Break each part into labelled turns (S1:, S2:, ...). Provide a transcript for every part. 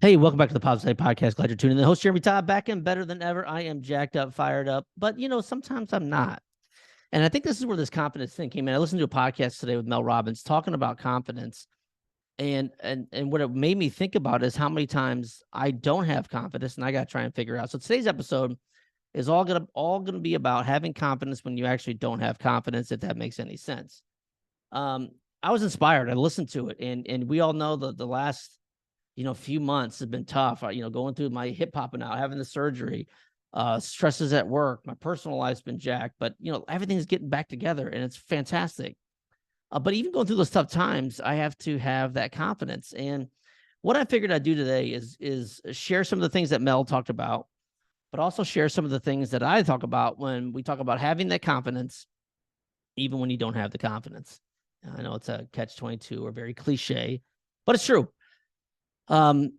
S1: Hey, welcome back to the Positive Podcast. Glad you're tuning in. The host, Jeremy Todd, back in better than ever. I am jacked up, fired up, but sometimes I'm not. And I think this is where this confidence thing came in. I listened to a podcast today with Mel Robbins talking about confidence. And what it made me think about is how many times I don't have confidence and I got to try and figure it out. So today's episode is all gonna be about having confidence when you actually don't have confidence, if that makes any sense. Um, I was inspired. I listened to it, and we all know the last few months have been tough. Going through my hip popping out, having the surgery, stresses at work, my personal life's been jacked, but everything's getting back together and it's fantastic. But even going through those tough times, I have to have that confidence. And what I figured I'd do today is share some of the things that Mel talked about, but also share some of the things that I talk about when we talk about having that confidence, even when you don't have the confidence. I know it's a catch-22 or very cliche, but it's true. Um,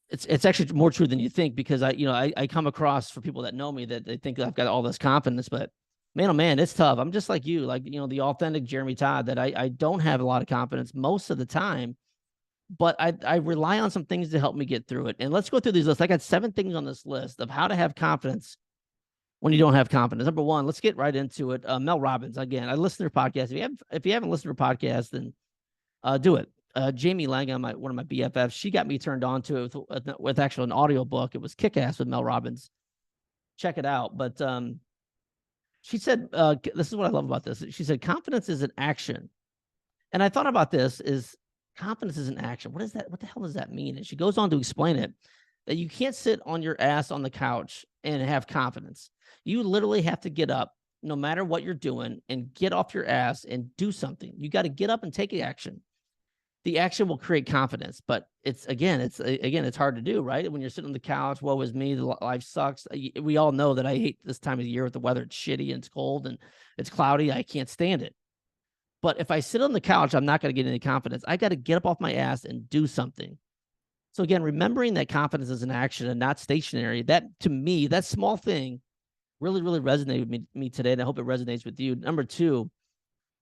S1: it's actually more true than you think, because I come across, for people that know me, that they think I've got all this confidence, but man, oh man, it's tough. I'm just like you, like, the authentic Jeremy Todd, that I don't have a lot of confidence most of the time, but I rely on some things to help me get through it. And let's go through these lists. I got 7 things on this list of how to have confidence when you don't have confidence. Number 1, let's get right into it. Mel Robbins, again, I listen to her podcast. If you haven't listened to her podcast, then do it. Jamie Langham, one of my BFFs, she got me turned on to it with actually an audio book. It was Kick-Ass with Mel Robbins. Check it out. But she said, this is what I love about this. She said, confidence is an action. And I thought about this, is confidence is an action. What is that? What the hell does that mean? And she goes on to explain it, that you can't sit on your ass on the couch and have confidence. You literally have to get up, no matter what you're doing, and get off your ass and do something. You got to get up and take action. The action will create confidence, but it's hard to do, right? When you're sitting on the couch, woe is me, the life sucks. We all know that I hate this time of the year with the weather. It's shitty and it's cold and it's cloudy. I can't stand it. But if I sit on the couch, I'm not going to get any confidence. I got to get up off my ass and do something. So again, remembering that confidence is an action and not stationary, that, to me, that small thing really, really resonated with me today. And I hope it resonates with you. Number 2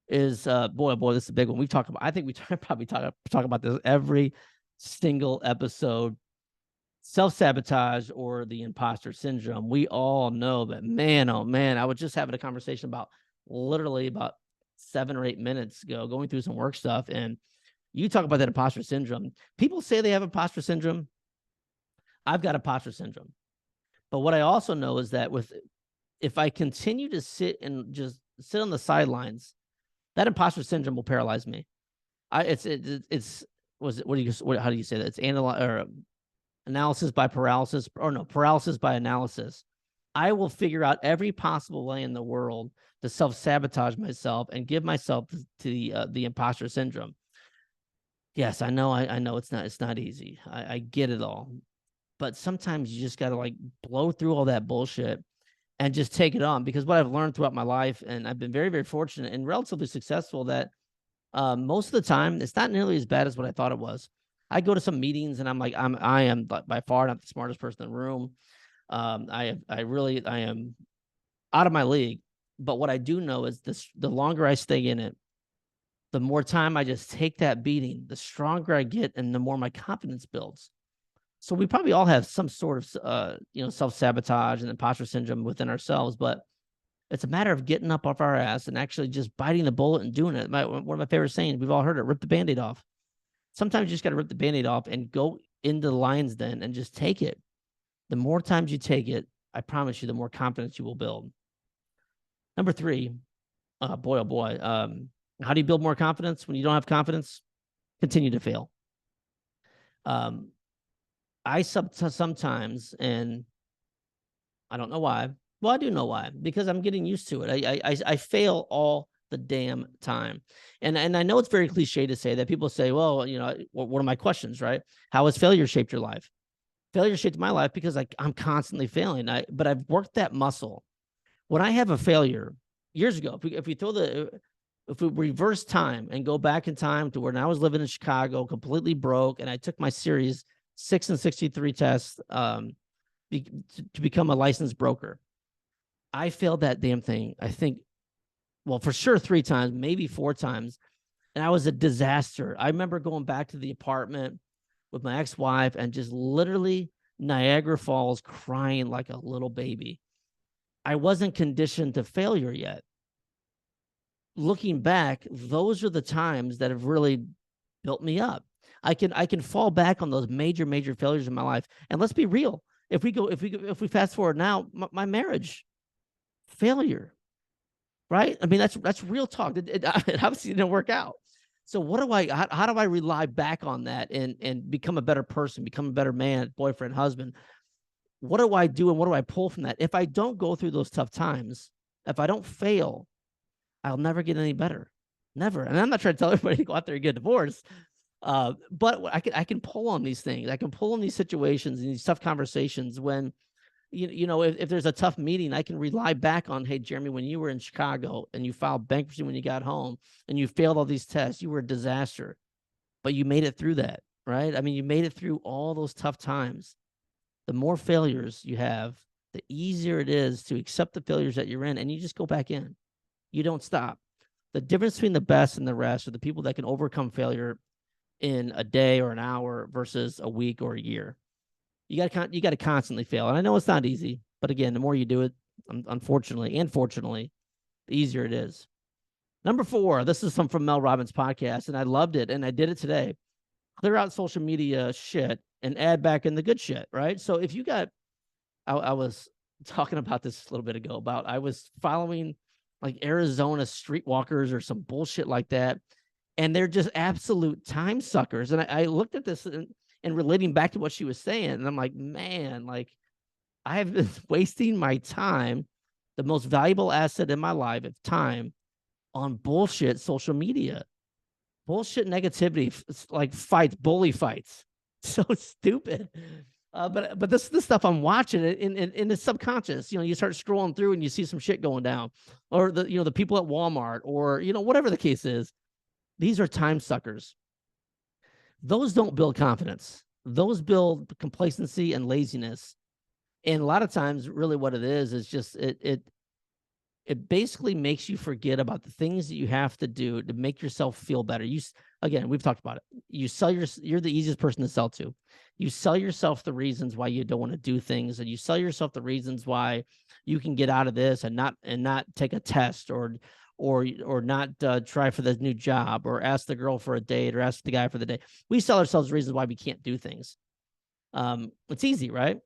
S1: is boy, this is a big one. We've talked about, I think we probably talk about this every single episode. Self-sabotage, or the imposter syndrome. We all know that, man, oh man. I was just having a conversation about, literally about 7 or 8 minutes ago, going through some work stuff, and you talk about that imposter syndrome. People say they have imposter syndrome. I've got imposter syndrome. But what I also know is that if I continue to sit and just sit on the sidelines, that imposter syndrome will paralyze me. How do you say that? It's analysis by paralysis, or no, paralysis by analysis. I will figure out every possible way in the world to self-sabotage myself and give myself to the imposter syndrome. Yes, I know it's not easy. I get it all. But sometimes you just got to, like, blow through all that bullshit and just take it on. Because what I've learned throughout my life, and I've been very, very fortunate and relatively successful, that most of the time it's not nearly as bad as what I thought it was. I go to some meetings and I'm like, I am by far not the smartest person in the room. I am out of my league. But what I do know is this: the longer I stay in it, the more time I just take that beating, the stronger I get, and the more my confidence builds. So we probably all have some sort of self-sabotage and imposter syndrome within ourselves, but it's a matter of getting up off our ass and actually just biting the bullet and doing it. One of my favorite sayings, we've all heard it: rip the Band-Aid off. Sometimes you just got to rip the Band-Aid off and go into the lion's den and just take it. The more times you take it, I promise you, the more confidence you will build. Number 3, boy, oh boy. How do you build more confidence when you don't have confidence? Continue to fail. I sometimes, and I don't know why. Well, I do know why, because I'm getting used to it. I fail all the damn time. And I know it's very cliche to say that. People say, well, what are my questions, right? How has failure shaped your life? Failure shaped my life because I'm constantly failing. But I've worked that muscle. When I have a failure years ago, if we reverse time and go back in time to when I was living in Chicago, completely broke, and I took my series 6 and 63 test to become a licensed broker, I failed that damn thing, I think, well, for sure 3 times, maybe 4 times. And I was a disaster. I remember going back to the apartment with my ex-wife and just literally Niagara Falls crying like a little baby. I wasn't conditioned to failure yet. Looking back, those are the times that have really built me up. I can fall back on those major failures in my life. And let's be real. If we fast forward now, my marriage failure, right? I mean, that's real talk. It obviously didn't work out. So how do I rely back on that and become a better person, become a better man, boyfriend, husband? What do I do and what do I pull from that? If I don't go through those tough times, if I don't fail, I'll never get any better. Never. And I'm not trying to tell everybody to go out there and get divorced. But I can pull on these things. I can pull on these situations and these tough conversations when, if there's a tough meeting, I can rely back on, hey, Jeremy, when you were in Chicago and you filed bankruptcy when you got home and you failed all these tests, you were a disaster, but you made it through that, right? I mean, you made it through all those tough times. The more failures you have, the easier it is to accept the failures that you're in, and you just go back in. You don't stop. The difference between the best and the rest are the people that can overcome failure in a day or an hour versus a week or a year. You got to constantly fail. And I know it's not easy, but again, the more you do it, unfortunately and fortunately, the easier it is. Number 4, this is from Mel Robbins' podcast, and I loved it, and I did it today. Clear out social media shit and add back in the good shit, right? So if you got, I was talking about this a little bit ago about I was following like Arizona streetwalkers or some bullshit like that, and they're just absolute time suckers. And I looked at this and relating back to what she was saying, and I'm like, man, like I have been wasting my time, the most valuable asset in my life of time, on bullshit social media. Bullshit negativity, like fights, bully fights. So stupid. But this is the stuff I'm watching in the subconscious. You start scrolling through and you see some shit going down, or the people at Walmart, or whatever the case is. These are time suckers. Those don't build confidence. Those build complacency and laziness. And a lot of times, really, what it is just it basically makes you forget about the things that you have to do to make yourself feel better. Again, we've talked about it. You're the easiest person to sell to. You sell yourself the reasons why you don't want to do things, and you sell yourself the reasons why you can get out of this and not take a test or not try for the new job or ask the girl for a date or ask the guy for the date. We sell ourselves reasons why we can't do things. It's easy, right?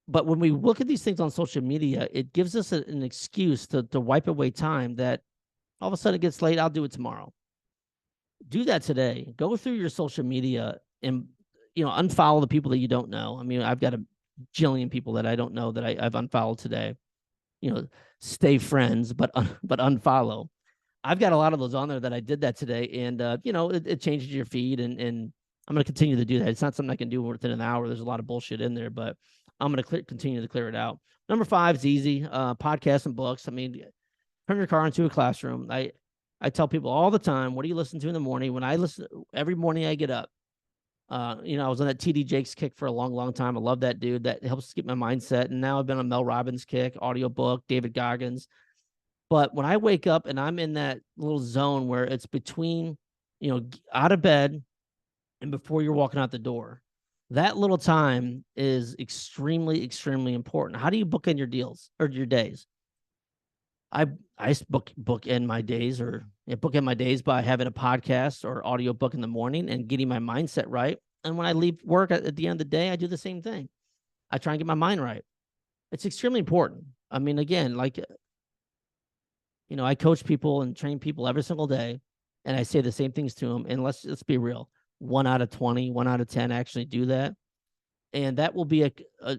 S1: But when we look at these things on social media, it gives us an excuse to wipe away time that all of a sudden it gets late. I'll do it tomorrow. Do that today. Go through your social media and, unfollow the people that you don't know. I mean, I've got a jillion people that I don't know that I've unfollowed today. Stay friends, but unfollow. I've got a lot of those on there that I did that today. And, it changes your feed and I'm going to continue to do that. It's not something I can do within an hour. There's a lot of bullshit in there, but I'm going to continue to clear it out. Number 5 is easy. Podcasts and books. I mean, turn your car into a classroom. I tell people all the time, what do you listen to in the morning? When I listen, every morning I get up. I was on that TD Jakes kick for a long, long time. I love that dude. That helps keep my mindset. And now I've been on Mel Robbins kick, audiobook, David Goggins. But when I wake up and I'm in that little zone where it's between, out of bed and before you're walking out the door, that little time is extremely, extremely important. How do you book in your deals or your days? I book in my days book in my days by having a podcast or audio book in the morning and getting my mindset right. And when I leave work at the end of the day, I do the same thing. I try and get my mind right. It's extremely important. I mean, again, like, I coach people and train people every single day, and I say the same things to them. And let's be real. 1 out of 20, 1 out of 10 actually do that. And that will be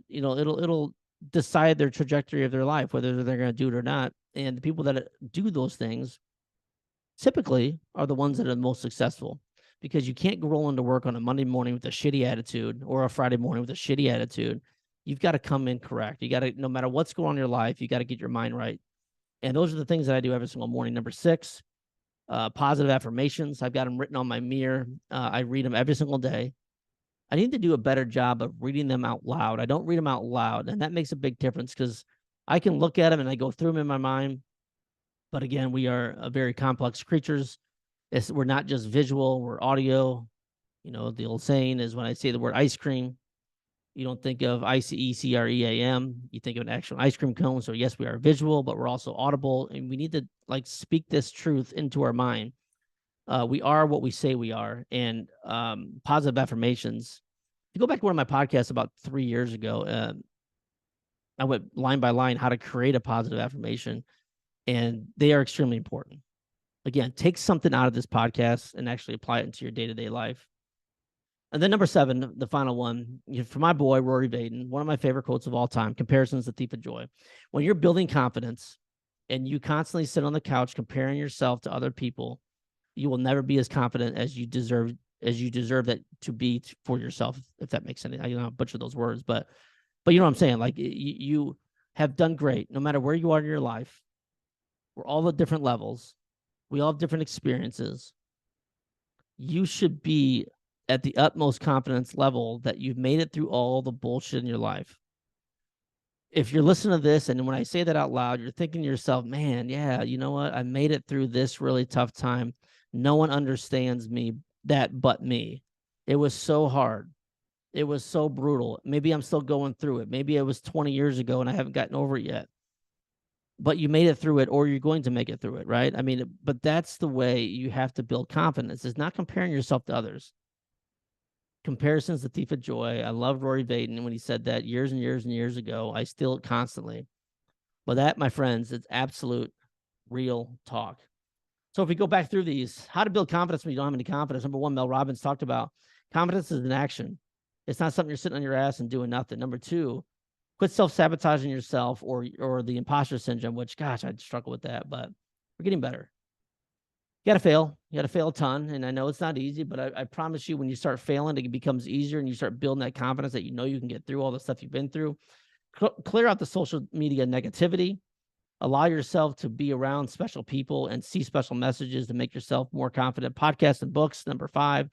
S1: it'll decide their trajectory of their life, whether they're going to do it or not. And the people that do those things typically are the ones that are the most successful, because you can't roll into work on a Monday morning with a shitty attitude or a Friday morning with a shitty attitude. You've got to come in correct. You got to, no matter what's going on in your life, you got to get your mind right. And those are the things that I do every single morning. Number 6, positive affirmations. I've got them written on my mirror. I read them every single day. I need to do a better job of reading them out loud. I don't read them out loud, and that makes a big difference because I can look at them and I go through them in my mind. But again, we are very complex creatures. We're not just visual, we're audio, The old saying is when I say the word ice cream, you don't think of ICECREAM. You think of an actual ice cream cone. So yes, we are visual, but we're also audible, and we need to speak this truth into our mind. We are what we say we are, and positive affirmations. If you go back to one of my podcasts about 3 years ago, I went line by line how to create a positive affirmation, and they are extremely important. Again, take something out of this podcast and actually apply it into your day-to-day life. And then number 7, the final one, for my boy, Rory Vaden, one of my favorite quotes of all time: comparison is the thief of joy. When you're building confidence and you constantly sit on the couch comparing yourself to other people, you will never be as confident as you deserve that to be for yourself, if that makes sense. I butcher those words, but you know what I'm saying? Like, you have done great no matter where you are in your life. We're all at different levels. We all have different experiences. You should be at the utmost confidence level that you've made it through all the bullshit in your life. If you're listening to this and when I say that out loud, you're thinking to yourself, man, yeah, you know what? I made it through this really tough time. No one understands me but me. It was so hard. It was so brutal. Maybe I'm still going through it. Maybe it was 20 years ago and I haven't gotten over it yet. But you made it through it, or you're going to make it through it, right? I mean, but that's the way you have to build confidence, is not comparing yourself to others. Comparison's the thief of joy. I love Rory Vaden when he said that years and years and years ago. I still constantly. But that, my friends, it's absolute real talk. So if we go back through these, how to build confidence when you don't have any confidence. Number 1, Mel Robbins talked about confidence is an action. It's not something you're sitting on your ass and doing nothing. Number 2, quit self-sabotaging yourself or the imposter syndrome, which, gosh, I'd struggle with that, but we're getting better. You got to fail. You got to fail a ton. And I know it's not easy, but I promise you, when you start failing, it becomes easier and you start building that confidence that you can get through all the stuff you've been through. Clear out the social media negativity. Allow yourself to be around special people and see special messages to make yourself more confident. Podcasts and books, number 5,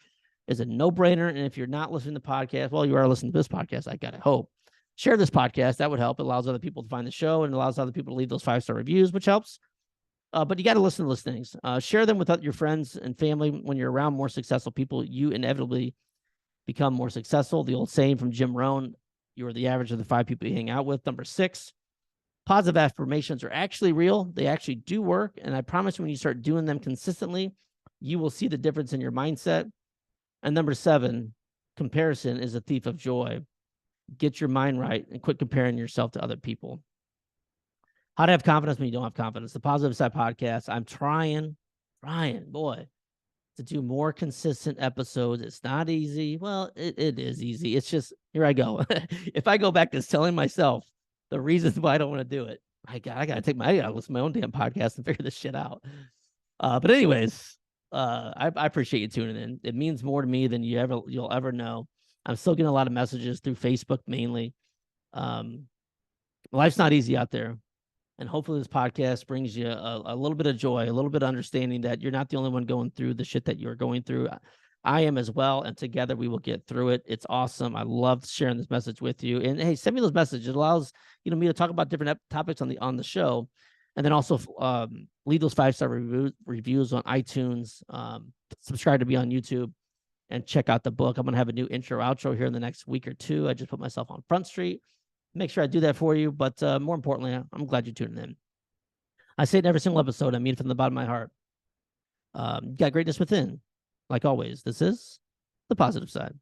S1: is a no-brainer. And if you're not listening to the podcast, well, you are listening to this podcast, I gotta hope. Share this podcast. That would help. It allows other people to find the show and allows other people to leave those 5-star reviews, which helps. But you got to listen to those things. Share them with your friends and family. When you're around more successful people, you inevitably become more successful. The old saying from Jim Rohn, you are the average of the 5 people you hang out with. Number 6, positive affirmations are actually real. They actually do work. And I promise you, when you start doing them consistently, you will see the difference in your mindset. And number 7, comparison is a thief of joy. Get your mind right and quit comparing yourself to other people. How to have confidence when you don't have confidence. The Positive Side Podcast. I'm trying, boy, to do more consistent episodes. It's not easy. Well, it is easy. It's just, here I go. If I go back to telling myself the reasons why I don't want to do it, I gotta listen to my own damn podcast and figure this shit out. But anyways, I appreciate you tuning in. It means more to me than you'll ever know. I'm still getting a lot of messages through Facebook mainly. Life's not easy out there. And hopefully this podcast brings you a little bit of joy, a little bit of understanding that you're not the only one going through the shit that you're going through. I am as well. And together we will get through it. It's awesome. I love sharing this message with you. And hey, send me those messages. It allows me to talk about different topics on the show. And then also leave those 5-star reviews on iTunes. Subscribe to me on YouTube and check out the book. I'm going to have a new intro outro here in the next week or 2. I just put myself on Front Street. Make sure I do that for you. But more importantly, I'm glad you're tuning in. I say it in every single episode. I mean it from the bottom of my heart. You got greatness within. Like always, this is The Positive Side.